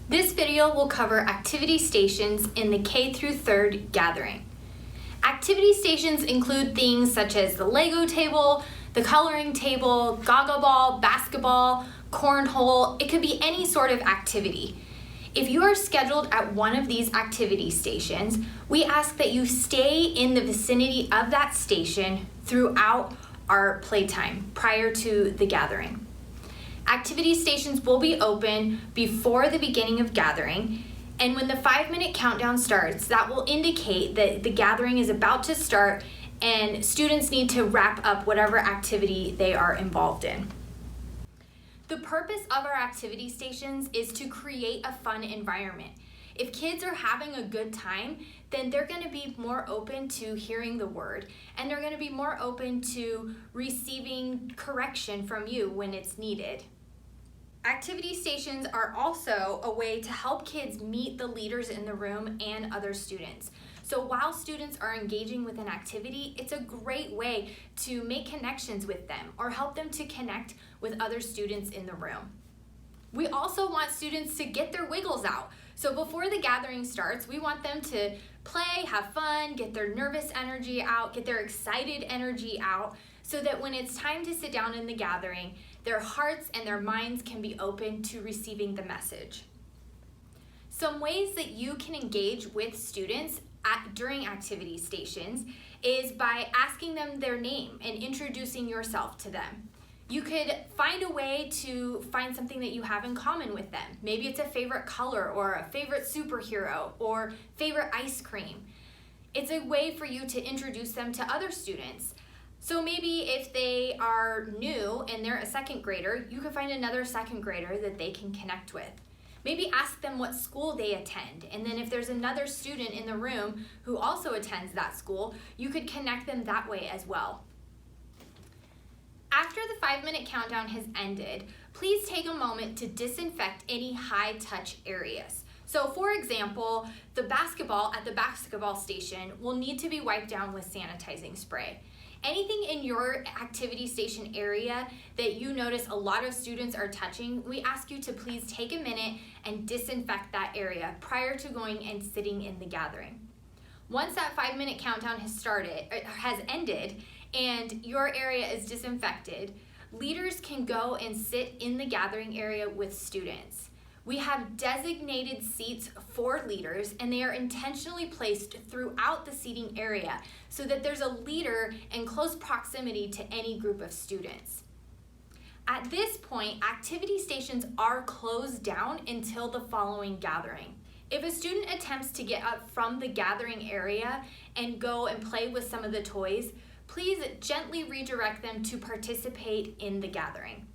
This video will cover activity stations in the K through 3rd gathering. Activity stations include things such as the Lego table, the coloring table, gaga ball, basketball, cornhole. It could be any sort of activity. If you are scheduled at one of these activity stations, we ask that you stay in the vicinity of that station throughout our playtime prior to the gathering. Activity stations will be open before the beginning of gathering, and when the 5-minute countdown starts, that will indicate that the gathering is about to start and students need to wrap up whatever activity they are involved in. The purpose of our activity stations is to create a fun environment. If kids are having a good time, then they're going to be more open to hearing the word, and they're going to be more open to receiving correction from you when it's needed. Activity stations are also a way to help kids meet the leaders in the room and other students. So while students are engaging with an activity, it's a great way to make connections with them or help them to connect with other students in the room. We also want students to get their wiggles out. So before the gathering starts, we want them to play, have fun, get their nervous energy out, get their excited energy out, so that when it's time to sit down in the gathering, their hearts and their minds can be open to receiving the message. Some ways that you can engage with students during activity stations is by asking them their name and introducing yourself to them. You could find a way to find something that you have in common with them. Maybe it's a favorite color or a favorite superhero or favorite ice cream. It's a way for you to introduce them to other students. So maybe if they are new and they're a 2nd grader, you could find another 2nd grader that they can connect with. Maybe ask them what school they attend, and then if there's another student in the room who also attends that school, you could connect them that way as well. After the 5-minute countdown has ended, please take a moment to disinfect any high-touch areas. So for example, the basketball at the basketball station will need to be wiped down with sanitizing spray. Anything in your activity station area that you notice a lot of students are touching, we ask you to please take a minute and disinfect that area prior to going and sitting in the gathering. Once that 5-minute countdown has ended and your area is disinfected, leaders can go and sit in the gathering area with students. We have designated seats for leaders, and they are intentionally placed throughout the seating area so that there's a leader in close proximity to any group of students. At this point, activity stations are closed down until the following gathering. If a student attempts to get up from the gathering area and go and play with some of the toys, please gently redirect them to participate in the gathering.